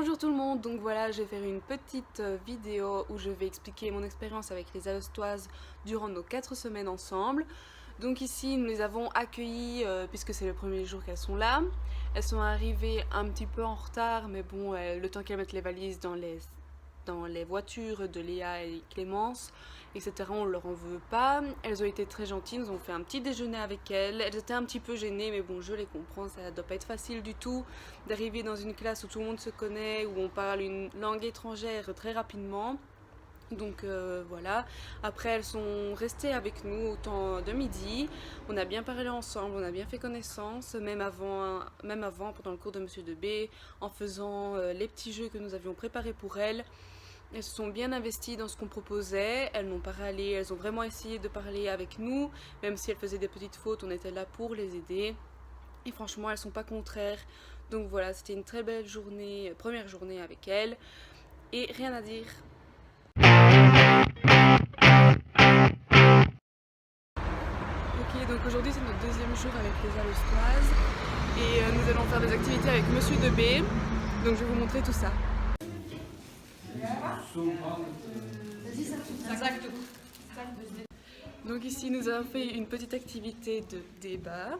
Bonjour tout le monde, donc voilà, je vais faire une petite vidéo où je vais expliquer mon expérience avec les Alostoises durant nos 4 semaines ensemble. Donc ici, nous les avons accueillies puisque c'est le premier jour qu'elles sont là. Elles sont arrivées un petit peu en retard, mais bon, le temps qu'elles mettent les valises dans les voitures de Léa et Clémence, etc. On leur en veut pas. Elles ont été très gentilles, nous avons fait un petit déjeuner avec elles. Elles étaient un petit peu gênées, mais bon, je les comprends, ça doit pas être facile du tout d'arriver dans une classe où tout le monde se connaît, où on parle une langue étrangère très rapidement. Donc voilà, après elles sont restées avec nous au temps de midi, on a bien parlé ensemble, on a bien fait connaissance, même avant pendant le cours de Monsieur de B, en faisant les petits jeux que nous avions préparés pour elles. Elles se sont bien investies dans ce qu'on proposait, elles n'ont pas râlé, elles ont vraiment essayé de parler avec nous, même si elles faisaient des petites fautes, on était là pour les aider. Et franchement, elles sont pas contraires. Donc voilà, c'était une très belle journée, première journée avec elles. Et rien à dire. Ok, donc aujourd'hui c'est notre deuxième jour avec les Alostoises. Et nous allons faire des activités avec Monsieur de B. Donc je vais vous montrer tout ça. Donc ici nous avons fait une petite activité de débat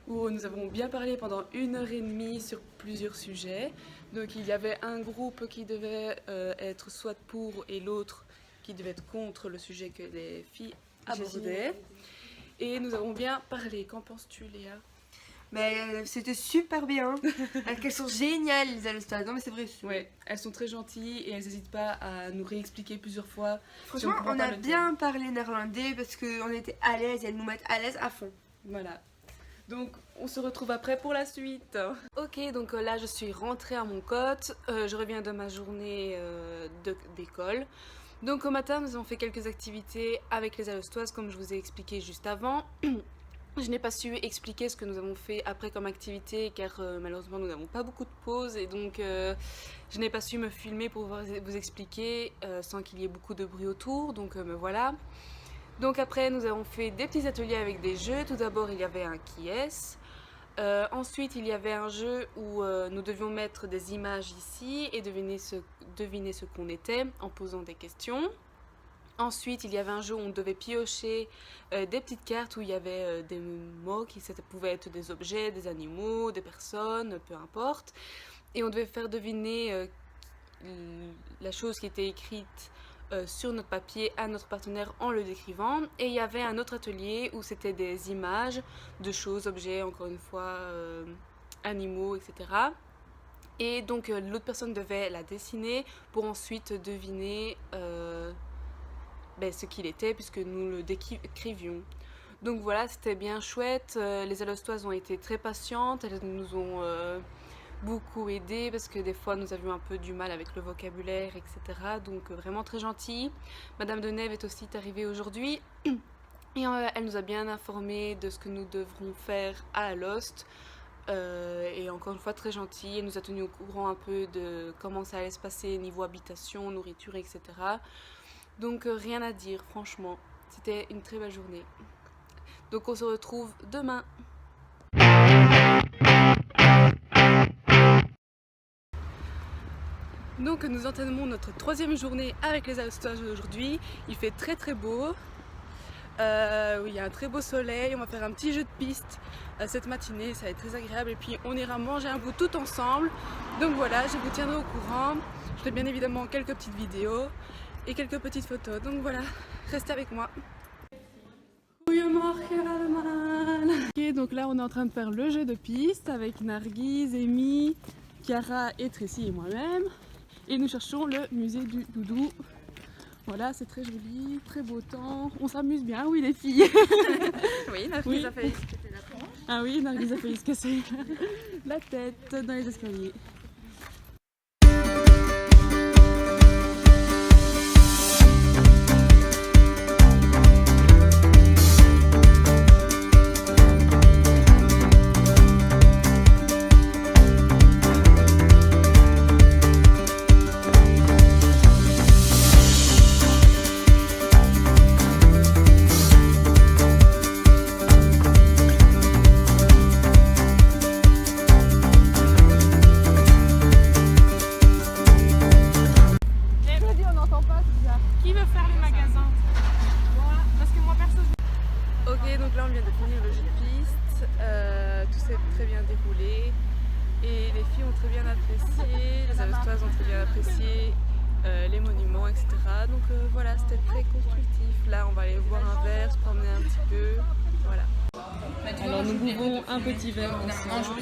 où nous avons bien parlé pendant 1h30 sur plusieurs sujets. Donc il y avait un groupe qui devait être soit pour et l'autre qui devait être contre le sujet que les filles abordaient. Et nous avons bien parlé. Qu'en penses-tu, Léa ? Mais c'était super bien. Elles sont géniales, les Alostoises. Non mais c'est vrai. Ouais, elles sont très gentilles et elles n'hésitent pas à nous réexpliquer plusieurs fois. Franchement, on a bien parlé néerlandais parce qu'on était à l'aise et elles nous mettent à l'aise à fond. Voilà. Donc on se retrouve après pour la suite. Ok, donc là je suis rentrée à mon cote. Je reviens de ma journée d'école. Donc au matin nous avons fait quelques activités avec les Alostoises comme je vous ai expliqué juste avant. Je n'ai pas su expliquer ce que nous avons fait après comme activité car malheureusement nous n'avons pas beaucoup de pauses et donc je n'ai pas su me filmer pour vous expliquer sans qu'il y ait beaucoup de bruit autour, donc me voilà. Donc après nous avons fait des petits ateliers avec des jeux. Tout d'abord il y avait un qui est-ce. Ensuite il y avait un jeu où nous devions mettre des images ici et deviner ce qu'on était en posant des questions. Ensuite, il y avait un jeu où on devait piocher des petites cartes où il y avait des mots qui pouvaient être des objets, des animaux, des personnes, peu importe. Et on devait faire deviner la chose qui était écrite sur notre papier à notre partenaire en le décrivant. Et il y avait un autre atelier où c'était des images de choses, objets, encore une fois, animaux, etc. Et donc l'autre personne devait la dessiner pour ensuite deviner ce qu'il était puisque nous le décrivions. Donc voilà, c'était bien chouette. Les Alostoises ont été très patientes, elles nous ont beaucoup aidé parce que des fois nous avions un peu du mal avec le vocabulaire, etc. Donc vraiment très gentilles. Madame de Neve est aussi arrivée aujourd'hui et elle nous a bien informé de ce que nous devrons faire à Alost. Et encore une fois très gentille, elle nous a tenu au courant un peu de comment ça allait se passer niveau habitation, nourriture, etc. Donc rien à dire, franchement, c'était une très belle journée. Donc on se retrouve demain. Donc nous entamons notre 3e journée avec les Alostoises aujourd'hui. Il fait très très beau. Il y a un très beau soleil, on va faire un petit jeu de piste cette matinée, ça va être très agréable. Et puis on ira manger un bout tout ensemble. Donc voilà, je vous tiendrai au courant. Je ferai bien évidemment quelques petites vidéos et quelques petites photos. Donc voilà, restez avec moi. Ok, donc là on est en train de faire le jeu de piste avec Narguise, Amy, Chiara et Tracy et moi-même. Et nous cherchons le musée du doudou. Voilà, c'est très joli, très beau temps. On s'amuse bien, oui les filles. Oui, Narguise a failli se casser la tronche. Ah oui, Narguise a failli se casser la tête dans les escaliers. Qui veut faire les magasins? Moi, parce que moi perso. Ok, donc là on vient de finir le jeu de piste, tout s'est très bien déroulé et les filles ont très bien apprécié, les Aostoises ont très bien apprécié les monuments, etc. Donc voilà, c'était très constructif. Là on va aller boire un verre, se promener un petit peu, voilà. Alors nous buvons un petit verre ensemble.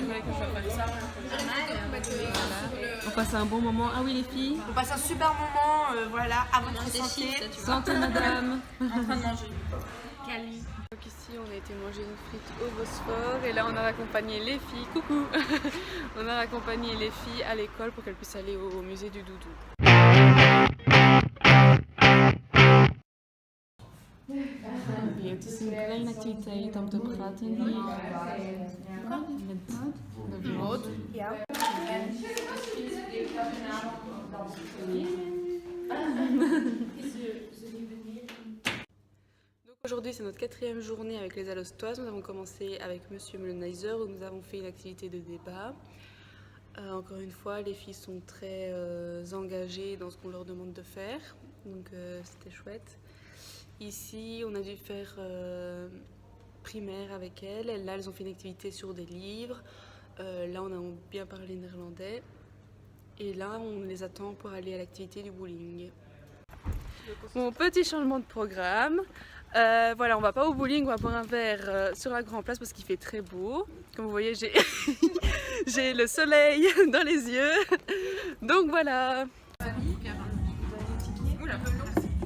On passe un bon moment. Ah oui les filles? On passe un super moment, voilà, à votre santé. Santé madame. En train de manger. Donc ici on a été manger une frite au Bosphore et là on a raccompagné les filles, coucou. On a raccompagné les filles à l'école pour qu'elles puissent aller au musée du doudou. Het is een kleine activiteit om te praten hier met de brood. Ja. Aujourd'hui c'est notre 4e journée avec les Alostoises. Nous avons commencé avec Monsieur Meulenheiser où nous avons fait une activité de débat. Encore une fois, les filles sont très engagées dans ce qu'on leur demande de faire, donc c'était chouette. Ici, on a dû faire primaire avec elles. Là, elles ont fait une activité sur des livres. Là, on a bien parlé néerlandais. Et là, on les attend pour aller à l'activité du bowling. Bon, petit changement de programme. Voilà, on va pas au bowling, on va boire un verre sur la grande place parce qu'il fait très beau. Comme vous voyez, j'ai j'ai le soleil dans les yeux. Donc voilà.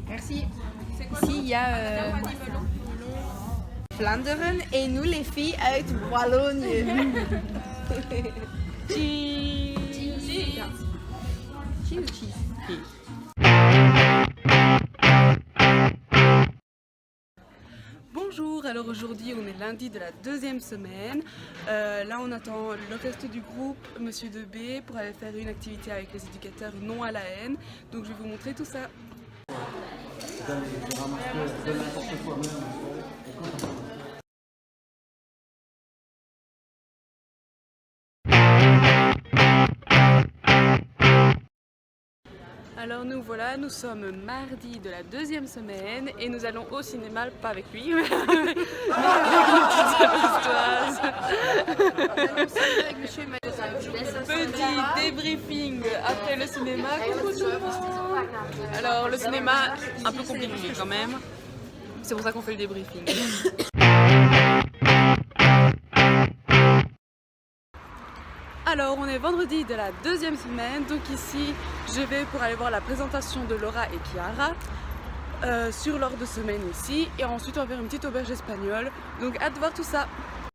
Merci. Ici, il y a Vlaanderen et nous les filles uit Wallonië. Bonjour, alors aujourd'hui on est lundi de la 2e semaine. Là on attend le reste du groupe, Monsieur Debé, pour aller faire une activité avec les éducateurs non à la haine. Donc je vais vous montrer tout ça. Alors nous voilà, nous sommes mardi de la 2e semaine et nous allons au cinéma, pas avec lui, mais avec nos petites Alostoises. Petit débriefing après le cinéma. Alors le cinéma, un peu compliqué quand même, c'est pour ça qu'on fait le débriefing. Alors on est vendredi de la 2e semaine, donc ici je vais pour aller voir la présentation de Laura et Chiara sur leur 2 semaines ici et ensuite on va faire une petite auberge espagnole, donc hâte de voir tout ça.